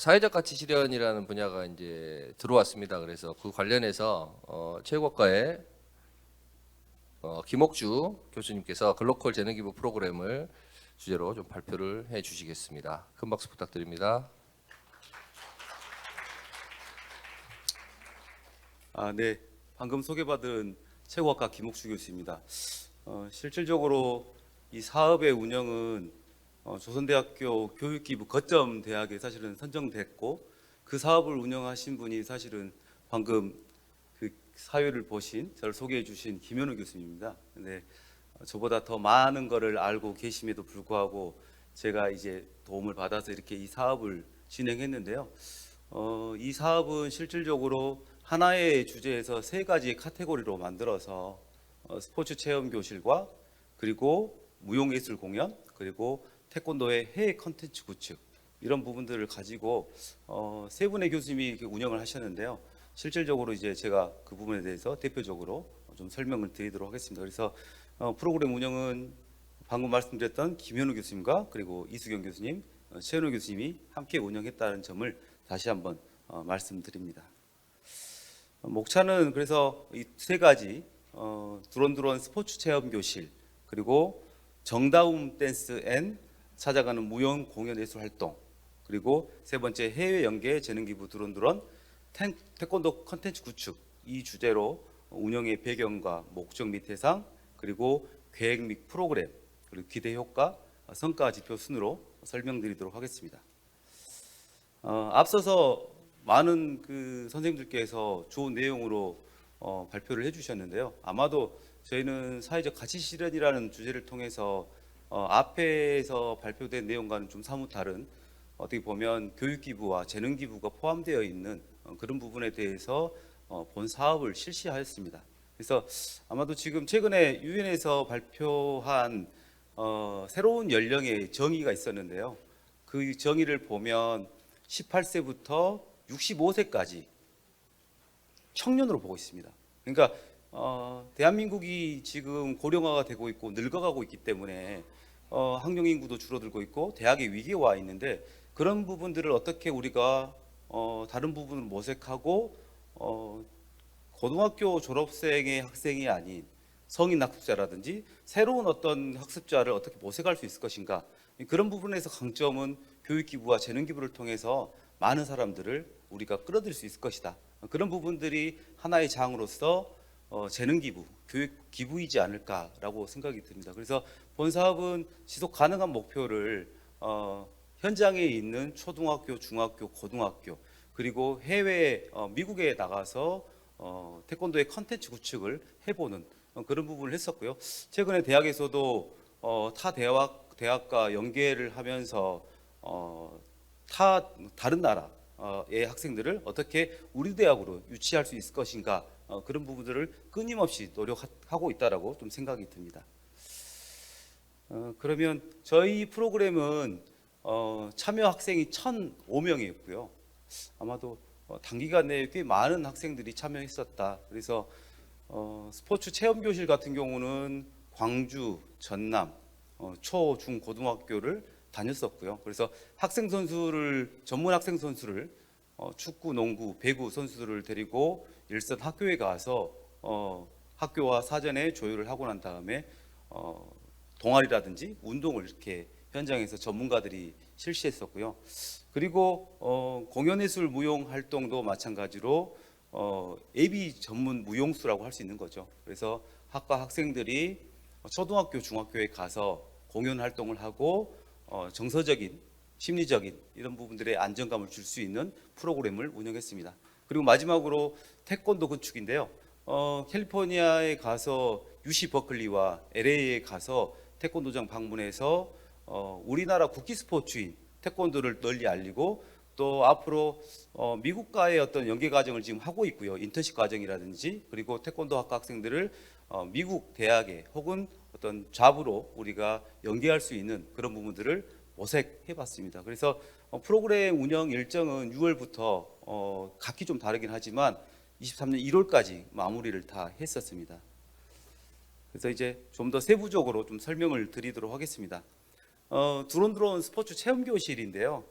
사회적 가치 실현이라는 분야가 이제 들어왔습니다. 그래서 그 관련해서 체육학과의 김옥주 교수님께서 글로컬 재능기부 프로그램을 주제로 좀 발표를 해주시겠습니다. 큰 박수 부탁드립니다. 네. 방금 소개받은 체육학과 김옥주 교수입니다. 실질적으로 이 사업의 운영은 조선대학교 교육기부 거점 대학에 사실은 선정됐고, 그 사업을 운영하신 분이 사실은 방금 그 사회를 보신 저를 소개해 주신 김현우 교수님입니다. 근데 저보다 더 많은 거를 알고 계심에도 불구하고 제가 이제 도움을 받아서 이렇게 이 사업을 진행했는데요. 이 사업은 실질적으로 하나의 주제에서 세 가지 카테고리로 만들어서 스포츠 체험 교실과 그리고 무용예술 공연, 그리고 태권도의 해외 컨텐츠 구축, 이런 부분들을 가지고 세 분의 교수님이 이렇게 운영을 하셨는데요. 실질적으로 이제 제가 그 부분에 대해서 대표적으로 좀 설명을 드리도록 하겠습니다. 그래서 프로그램 운영은 방금 말씀드렸던 김현우 교수님과 그리고 이수경 교수님, 최현우 교수님이 함께 운영했다는 점을 다시 한번 말씀드립니다. 목차는 그래서 이 세 가지, 두런두런 스포츠 체험 교실, 그리고 정다움 댄스 앤 찾아가는 무용 공연 예술 활동, 그리고 세 번째 해외 연계 재능 기부 두런두런 태권도 컨텐츠 구축, 이 주제로 운영의 배경과 목적 및 대상, 그리고 계획 및 프로그램, 그리고 기대 효과, 성과 지표 순으로 설명드리도록 하겠습니다. 앞서서 많은 그 선생님들께서 좋은 내용으로 발표를 해주셨는데요. 아마도 저희는 사회적 가치 실현이라는 주제를 통해서 앞에서 발표된 내용과는 좀 사뭇 다른, 어떻게 보면 교육기부와 재능기부가 포함되어 있는 그런 부분에 대해서 본 사업을 실시하였습니다. 그래서 아마도 지금 최근에 유엔에서 발표한 새로운 연령의 정의가 있었는데요. 그 정의를 보면 18세부터 65세까지 청년으로 보고 있습니다. 그러니까 대한민국이 지금 고령화가 되고 있고 늙어가고 있기 때문에 학령 인구도 줄어들고 있고 대학의 위기에 와 있는데, 그런 부분들을 어떻게 우리가 다른 부분을 모색하고 고등학교 졸업생의 학생이 아닌 성인 학습자라든지 새로운 어떤 학습자를 어떻게 모색할 수 있을 것인가, 그런 부분에서 강점은 교육기부와 재능기부를 통해서 많은 사람들을 우리가 끌어들일 수 있을 것이다. 그런 부분들이 하나의 장으로서 재능기부, 교육기부이지 않을까라고 생각이 듭니다. 그래서 본 사업은 지속 가능한 목표를 현장에 있는 초등학교, 중학교, 고등학교, 그리고 해외 미국에 나가서 태권도의 컨텐츠 구축을 해보는 그런 부분을 했었고요. 최근에 대학에서도 타 대학과 연계를 하면서 다른 나라의 학생들을 어떻게 우리 대학으로 유치할 수 있을 것인가, 그런 부분들을 끊임없이 노력하고 있다라고 좀 생각이 듭니다. 그러면 저희 프로그램은 참여 학생이 1,005명이었고요. 아마도 단기간 내에 꽤 많은 학생들이 참여했었다. 그래서 스포츠 체험교실 같은 경우는 광주, 전남, 초, 중, 고등학교를 다녔었고요. 그래서 전문 학생 선수를 축구, 농구, 배구 선수들을 데리고 일선 학교에 가서 학교와 사전에 조율을 하고 난 다음에 동아리라든지 운동을 이렇게 현장에서 전문가들이 실시했었고요. 그리고 공연예술 무용 활동도 마찬가지로 예비 전문 무용수라고 할 수 있는 거죠. 그래서 학과 학생들이 초등학교, 중학교에 가서 공연 활동을 하고 정서적인, 심리적인 이런 부분들의 안정감을 줄 수 있는 프로그램을 운영했습니다. 그리고 마지막으로 태권도 건축인데요. 캘리포니아에 가서 UC 버클리와 LA에 가서 태권도장 방문해서 우리나라 국기 스포츠인 태권도를 널리 알리고, 또 앞으로 미국과의 어떤 연계 과정을 지금 하고 있고요. 인턴십 과정이라든지, 그리고 태권도 학과 학생들을 미국 대학에 혹은 어떤 잡으로 우리가 연계할 수 있는 그런 부분들을 모색해 봤습니다. 그래서 프로그램 운영 일정은 6월부터 각기 좀 다르긴 하지만 23년 1월까지 마무리를 다 했었습니다. 그래서 이제 좀 더 세부적으로 좀 설명을 드리도록 하겠습니다. 두런두런 스포츠 체험 교실인데요.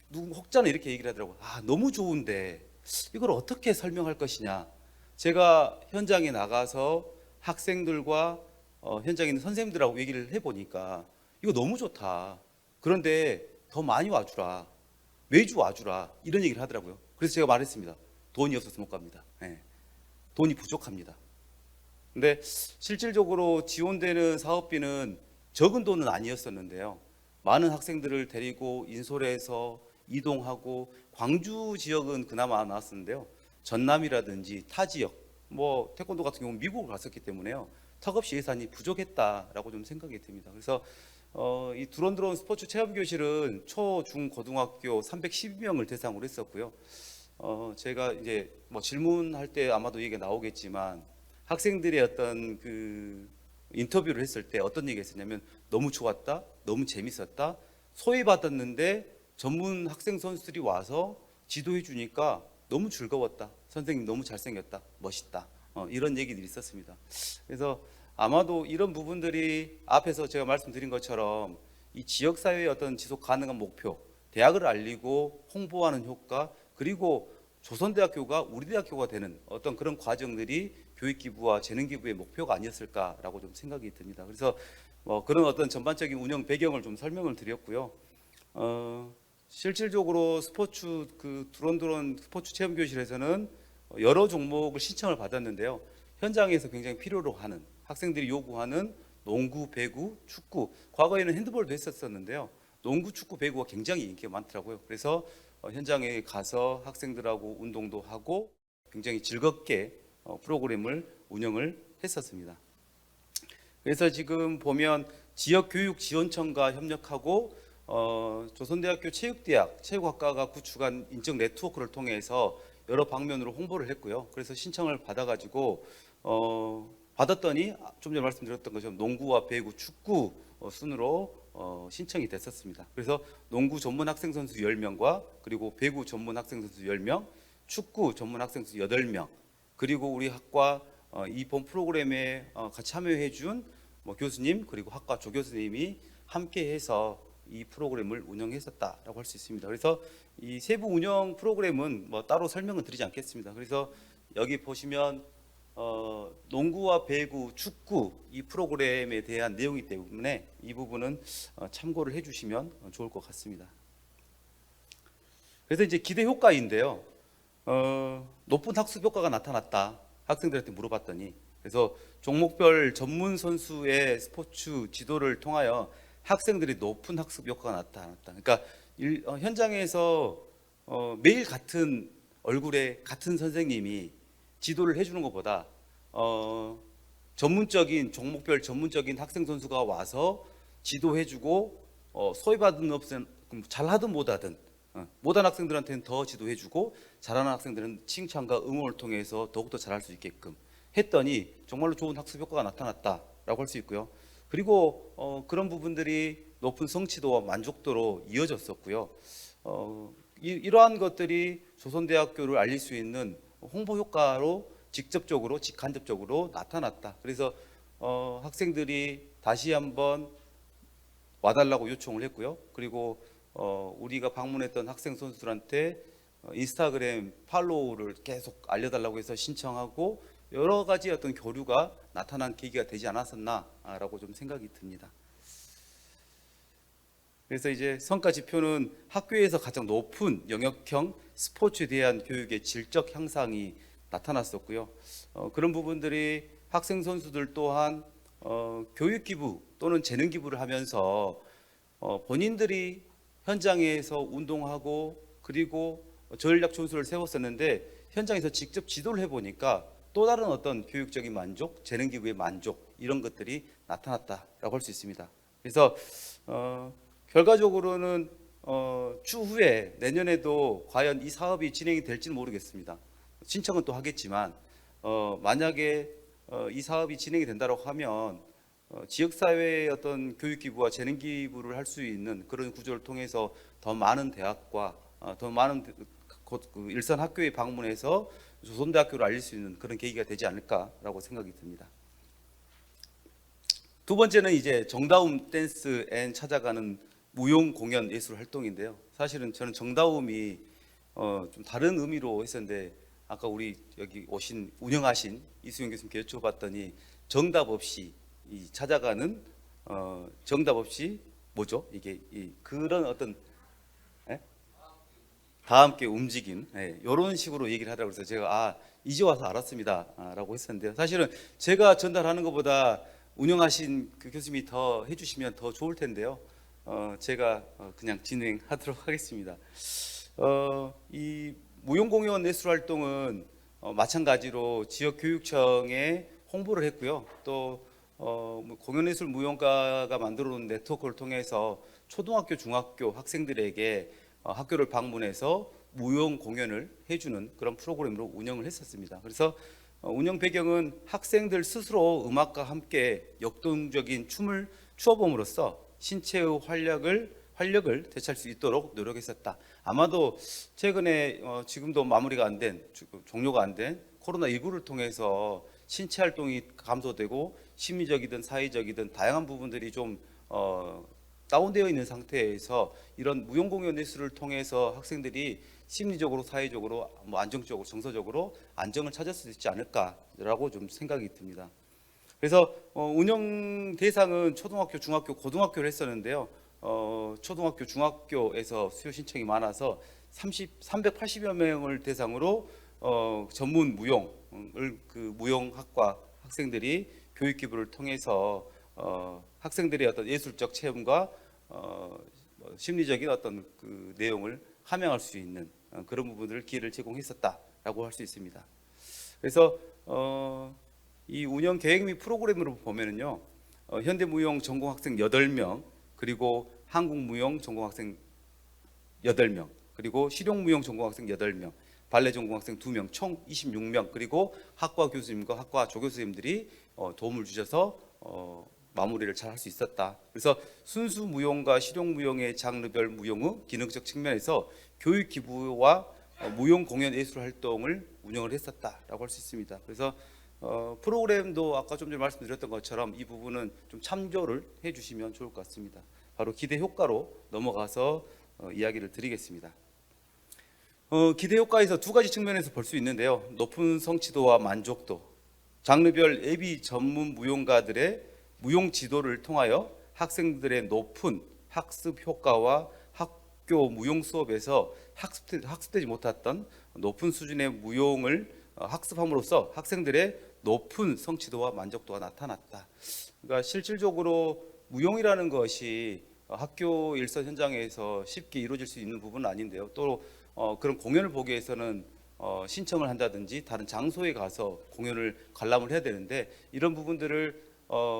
누구 혹자는 이렇게 얘기를 하더라고요. 아, 너무 좋은데 이걸 어떻게 설명할 것이냐. 제가 현장에 나가서 학생들과 현장에 있는 선생님들하고 얘기를 해보니까 이거 너무 좋다. 그런데 더 많이 와주라. 매주 와주라. 이런 얘기를 하더라고요. 그래서 제가 말했습니다. 돈이 없어서 못 갑니다. 예. 돈이 부족합니다. 근데 실질적으로 지원되는 사업비는 적은 돈은 아니었었는데요. 많은 학생들을 데리고 인솔해서 이동하고 광주 지역은 그나마 나왔었는데요. 전남이라든지 타 지역, 뭐 태권도 같은 경우는 미국을 갔었기 때문에요. 턱없이 예산이 부족했다라고 좀 생각이 듭니다. 그래서 이 두런두런 스포츠 체험 교실은 초, 중, 고등학교 312명을 대상으로 했었고요. 제가 이제 뭐 질문할 때 아마도 얘기가 나오겠지만 학생들의 어떤 그 인터뷰를 했을 때 어떤 얘기가 있었냐면 너무 좋았다, 너무 재밌었다, 소외받았는데 전문 학생 선수들이 와서 지도해 주니까 너무 즐거웠다, 선생님 너무 잘생겼다, 멋있다, 이런 얘기들이 있었습니다. 그래서 아마도 이런 부분들이 앞에서 제가 말씀드린 것처럼 이 지역사회의 어떤 지속 가능한 목표, 대학을 알리고 홍보하는 효과, 그리고 조선대학교가 우리 대학교가 되는 어떤 그런 과정들이 교육기부와 재능기부의 목표가 아니었을까라고 좀 생각이 듭니다. 그래서 그런 어떤 전반적인 운영 배경을 좀 설명을 드렸고요. 실질적으로 스포츠 그 두런두런 스포츠 체험 교실에서는 여러 종목을 신청을 받았는데요. 현장에서 굉장히 필요로 하는 학생들이 요구하는 농구, 배구, 축구, 과거에는 핸드볼도 했었는데요. 농구, 축구, 배구가 굉장히 인기가 많더라고요. 그래서 현장에 가서 학생들하고 운동도 하고 굉장히 즐겁게 프로그램을 운영을 했었습니다. 그래서 지금 보면 지역교육지원청과 협력하고 조선대학교 체육대학, 체육학과가 구축한 인적 네트워크를 통해서 여러 방면으로 홍보를 했고요. 그래서 신청을 받아가지고 받았더니 좀 전에 말씀드렸던 것처럼 농구와 배구, 축구 순으로 신청이 됐었습니다. 그래서 농구 전문 학생 선수 10명과 그리고 배구 전문 학생 선수 10명, 축구 전문 학생 선수 8명, 그리고 우리 학과 이번 프로그램에 같이 참여해 준 교수님 그리고 학과 조교수님이 함께 해서 이 프로그램을 운영했었다라고 할 수 있습니다. 그래서 이 세부 운영 프로그램은 따로 설명을 드리지 않겠습니다. 그래서 여기 보시면 농구와 배구, 축구 이 프로그램에 대한 내용이기 때문에 이 부분은 참고를 해주시면 좋을 것 같습니다. 그래서 이제 기대 효과인데요. 높은 학습 효과가 나타났다. 학생들한테 물어봤더니 그래서 종목별 전문 선수의 스포츠 지도를 통하여 학생들이 높은 학습 효과가 나타났다. 그러니까 현장에서 매일 같은 얼굴에 같은 선생님이 지도를 해주는 것보다 전문적인 종목별 전문적인 학생 선수가 와서 지도해주고 소외받은 없은 잘하든 못하든 못한 학생들한테는 더 지도해주고 잘하는 학생들은 칭찬과 응원을 통해서 더욱더 잘할 수 있게끔 했더니 정말로 좋은 학습 효과가 나타났다라고 할 수 있고요. 그리고 그런 부분들이 높은 성취도와 만족도로 이어졌었고요. 이러한 것들이 조선대학교를 알릴 수 있는 홍보 효과로 직접적으로 직간접적으로 나타났다. 그래서 학생들이 다시 한번 와달라고 요청을 했고요. 그리고 우리가 방문했던 학생 선수들한테 인스타그램 팔로우를 계속 알려달라고 해서 신청하고 여러 가지 어떤 교류가 나타난 계기가 되지 않았었나라고 좀 생각이 듭니다. 그래서 이제 성과 지표는 학교에서 가장 높은 영역형 스포츠에 대한 교육의 질적 향상이 나타났었고요. 그런 부분들이 학생 선수들 또한 교육기부 또는 재능기부를 하면서 본인들이 현장에서 운동하고 그리고 전략 전술을 세웠었는데 현장에서 직접 지도를 해보니까 또 다른 어떤 교육적인 만족, 재능기부의 만족 이런 것들이 나타났다라고 할 수 있습니다. 그래서 결과적으로는 추후에 내년에도 과연 이 사업이 진행이 될지는 모르겠습니다. 신청은 또 하겠지만 만약에 이 사업이 진행이 된다고 하면 지역사회의 어떤 교육기부와 재능기부를 할 수 있는 그런 구조를 통해서 더 많은 대학과 더 많은 일선 학교에 방문해서 조선대학교를 알릴 수 있는 그런 계기가 되지 않을까라고 생각이 듭니다. 두 번째는 이제 정다움 댄스 앤 찾아가는 무용 공연 예술 활동인데요. 사실은 저는 정다움이 좀 다른 의미로 했었는데 아까 우리 여기 오신 운영하신 이수영 교수님께 여쭤봤더니 정답 없이 이 찾아가는 정답 없이 뭐죠? 이게 그런 어떤 예? 다 함께 움직임 이런 식으로 얘기를 하더라고요. 그래서 제가 이제 와서 알았습니다라고 했었는데요. 사실은 제가 전달하는 것보다 운영하신 그 교수님이 더 해주시면 더 좋을 텐데요. 제가 그냥 진행하도록 하겠습니다. 이 무용공연 예술 활동은 마찬가지로 지역교육청에 홍보를 했고요. 또 공연예술 무용가가 만들어 놓은 네트워크를 통해서 초등학교, 중학교 학생들에게 학교를 방문해서 무용 공연을 해주는 그런 프로그램으로 운영을 했었습니다. 그래서 운영 배경은 학생들 스스로 음악과 함께 역동적인 춤을 추어봄으로써 신체의 활력을 되찾을 수 있도록 노력했었다. 아마도 최근에 지금도 마무리가 안 된, 종료가 안 된 코로나19를 통해서 신체 활동이 감소되고 심리적이든 사회적이든 다양한 부분들이 좀 다운되어 있는 상태에서 이런 무용공연 예술을 통해서 학생들이 심리적으로 사회적으로 안정적으로 정서적으로 안정을 찾을 수 있지 않을까라고 좀 생각이 듭니다. 그래서 운영 대상은 초등학교, 중학교, 고등학교를 했었는데요. 초등학교, 중학교에서 수요 신청이 많아서 380여 명을 대상으로 전문 무용을 그 무용학과 학생들이 교육 기부를 통해서 학생들의 어떤 예술적 체험과 심리적인 어떤 그 내용을 함양할 수 있는 그런 부분들을 기회를 제공했었다라고 할 수 있습니다. 그래서 이 운영 계획 및 프로그램으로 보면은요, 현대무용 전공 학생 8명, 그리고 한국무용 전공 학생 8명, 그리고 실용무용 전공 학생 8명, 발레 전공 학생 2명, 총 26명, 그리고 학과 교수님과 학과 조교수님들이 도움을 주셔서 마무리를 잘 할 수 있었다. 그래서 순수 무용과 실용 무용의 장르별 무용의 기능적 측면에서 교육 기부와 무용 공연 예술 활동을 운영을 했었다라고 할 수 있습니다. 그래서 프로그램도 아까 좀 전에 말씀드렸던 것처럼 이 부분은 좀 참조를 해주시면 좋을 것 같습니다. 바로 기대 효과로 넘어가서 이야기를 드리겠습니다. 기대 효과에서 두 가지 측면에서 볼 수 있는데요. 높은 성취도와 만족도, 장르별 예비 전문 무용가들의 무용 지도를 통하여 학생들의 높은 학습 효과와 학교 무용 수업에서 학습되지 못했던 높은 수준의 무용을 학습함으로써 학생들의 높은 성취도와 만족도가 나타났다. 그러니까 실질적으로 무용이라는 것이 학교 일선 현장에서 쉽게 이루어질 수 있는 부분은 아닌데요. 또 그런 공연을 보기 위해서는 신청을 한다든지 다른 장소에 가서 공연을 관람을 해야 되는데 이런 부분들을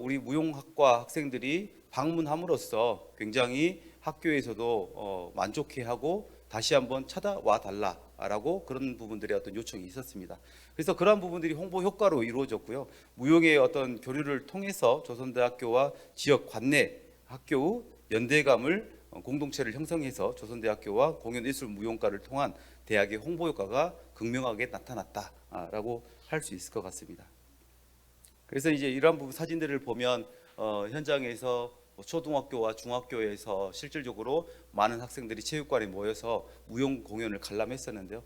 우리 무용학과 학생들이 방문함으로써 굉장히 학교에서도 만족해하고 다시 한번 찾아와 달라라고 그런 부분들의 어떤 요청이 있었습니다. 그래서 그러한 부분들이 홍보 효과로 이루어졌고요. 무용의 어떤 교류를 통해서 조선대학교와 지역 관내 학교의 연대감을 공동체를 형성해서 조선대학교와 공연예술무용과를 통한 대학의 홍보 효과가 극명하게 나타났다라고 할 수 있을 것 같습니다. 그래서 이제 이러한 부분 사진들을 보면 현장에서 초등학교와 중학교에서 실질적으로 많은 학생들이 체육관에 모여서 무용 공연을 관람했었는데요.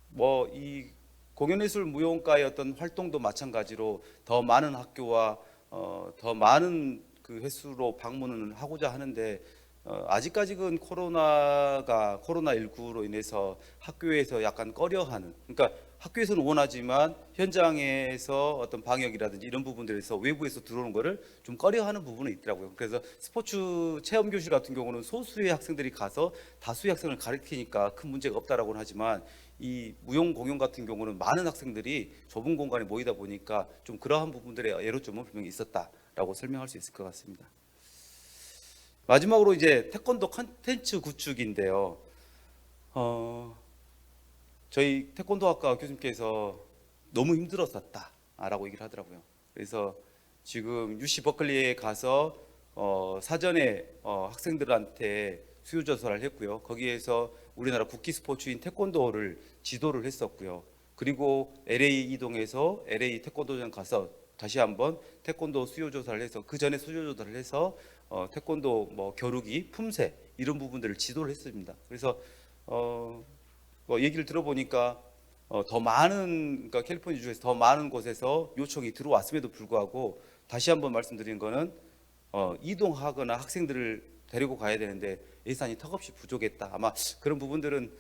뭐 이 공연예술 무용과의 어떤 활동도 마찬가지로 더 많은 학교와 더 많은 그 횟수로 방문을 하고자 하는데 아직까지는 코로나19로 인해서 학교에서 약간 꺼려하는, 그러니까 학교에서는 원하지만 현장에서 어떤 방역이라든지 이런 부분들에서 외부에서 들어오는 거를 좀 꺼려하는 부분은 있더라고요. 그래서 스포츠 체험 교실 같은 경우는 소수의 학생들이 가서 다수의 학생을 가르치니까 큰 문제가 없다라고는 하지만 이 무용 공연 같은 경우는 많은 학생들이 좁은 공간에 모이다 보니까 좀 그러한 부분들의 애로점은 분명히 있었다라고 설명할 수 있을 것 같습니다. 마지막으로 이제 태권도 컨텐츠 구축인데요. 저희 태권도학과 교수님께서 너무 힘들었었다라고 얘기를 하더라고요. 그래서 지금 UC 버클리에 가서 사전에 학생들한테 수요 조사를 했고요. 거기에서 우리나라 국기 스포츠인 태권도를 지도를 했었고요. 그리고 LA 이동해서 LA 태권도장 가서 다시 한번 태권도 수요 조사를 해서 그 전에 수요 조사를 해서 태권도 뭐 겨루기, 품새 이런 부분들을 지도를 했습니다. 그래서 뭐 얘기를 들어보니까 더 많은, 그러니까 캘리포니아 주에서 더 많은 곳에서 요청이 들어왔음에도 불구하고 다시 한번 말씀드리는 거는 이동하거나 학생들을 데리고 가야 되는데 예산이 턱없이 부족했다. 아마 그런 부분들은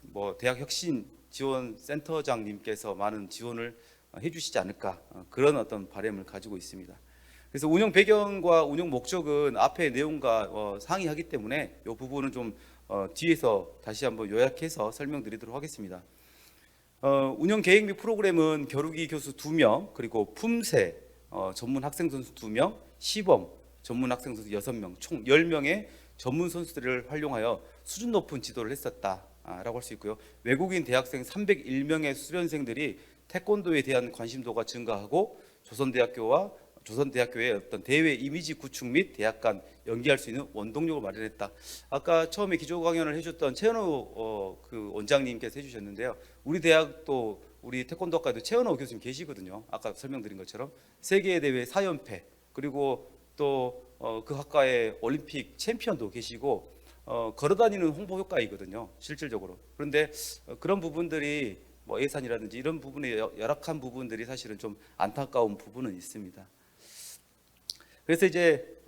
뭐 대학 혁신 지원 센터장님께서 많은 지원을 해주시지 않을까, 그런 어떤 바람을 가지고 있습니다. 그래서 운영 배경과 운영 목적은 앞의 내용과 상이하기 때문에 이 부분은 좀 뒤에서 다시 한번 요약해서 설명드리도록 하겠습니다. 운영 계획 및 프로그램은 겨루기 교수 2명, 그리고 품새 전문 학생 선수 2명, 시범 전문 학생 선수 6명, 총 10명의 전문 선수들을 활용하여 수준 높은 지도를 했었다라고 할 수 있고요. 외국인 대학생 301명의 수련생들이 태권도에 대한 관심도가 증가하고 조선대학교의 어떤 대외 이미지 구축 및 대학 간 연계할 수 있는 원동력을 마련했다. 아까 처음에 기조 강연을 해줬던 최은호 그 원장님께서 해주셨는데요. 우리 대학도 우리 태권도학과에도 최은호 교수님 계시거든요. 아까 설명드린 것처럼 세계 대회 4연패, 그리고 또 그 학과에 올림픽 챔피언도 계시고 걸어다니는 홍보 효과이거든요, 실질적으로. 그런데 그런 부분들이 뭐 예산이라든지 이런 부분에 열악한 부분들이 사실은 좀 안타까운 부분은 있습니다. 그래서 이제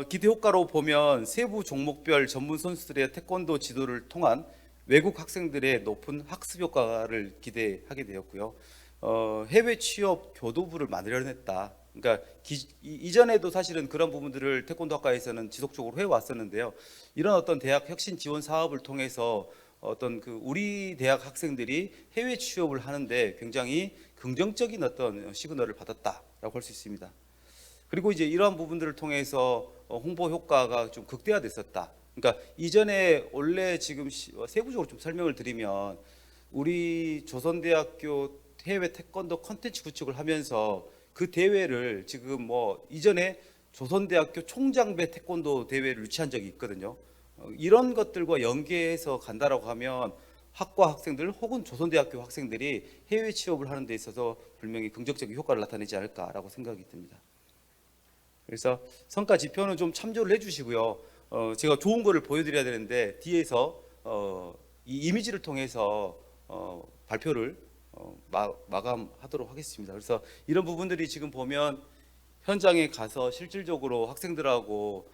기대 효과로 보면 세부 종목별 전문 선수들의 태권도 지도를 통한 외국 학생들의 높은 학습 효과를 기대하게 되었고요. 해외 취업 교도부를 마련했다. 그러니까 이전에도 사실은 그런 부분들을 태권도 학과에서는 지속적으로 해왔었는데요. 이런 어떤 대학 혁신 지원 사업을 통해서 어떤 그 우리 대학 학생들이 해외 취업을 하는데 굉장히 긍정적인 어떤 시그널을 받았다라고 할 수 있습니다. 그리고 이제 이러한 부분들을 통해서 홍보 효과가 좀 극대화됐었다. 그러니까 이전에 원래 지금 세부적으로 좀 설명을 드리면 우리 조선대학교 해외 태권도 컨텐츠 구축을 하면서 그 대회를 지금 뭐 이전에 조선대학교 총장배 태권도 대회를 유치한 적이 있거든요. 이런 것들과 연계해서 간다라고 하면 학과 학생들 혹은 조선대학교 학생들이 해외 취업을 하는 데 있어서 분명히 긍정적인 효과를 나타내지 않을까라고 생각이 듭니다. 그래서 성과 지표는 좀 참조를 해주시고요. 제가 좋은 거를 보여드려야 되는데 뒤에서 이 이미지를 통해서 발표를 마감하도록 하겠습니다. 그래서 이런 부분들이 지금 보면 현장에 가서 실질적으로 학생들하고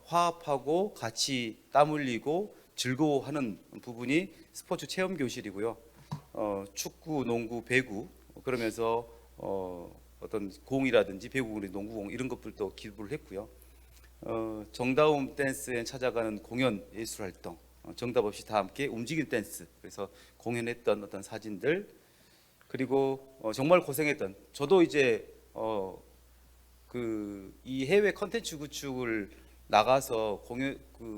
화합하고 같이 땀 흘리고 즐거워하는 부분이 스포츠 체험 교실이고요. 축구, 농구, 배구 그러면서 어떤 공이라든지 배구공, 농구공 이런 것들도 기부를 했고요. 정다움 댄스에 찾아가는 공연 예술 활동, 정답 없이 다 함께 움직이는 댄스, 그래서 공연했던 어떤 사진들, 그리고 정말 고생했던 저도 이제 이 해외 컨텐츠 구축을 나가서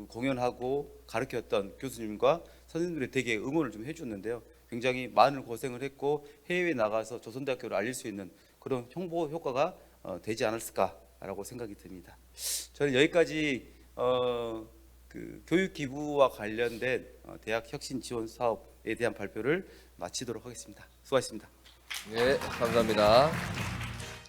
공연하고 가르쳤던 교수님과 선생님들이 되게 응원을 좀 해줬는데요. 굉장히 많은 고생을 했고 해외에 나가서 조선대학교를 알릴 수 있는 그런 홍보 효과가 되지 않았을까라고 생각이 듭니다. 저는 여기까지 그 교육 기부와 관련된 대학 혁신 지원 사업에 대한 발표를 마치도록 하겠습니다. 수고하셨습니다. 네, 감사합니다.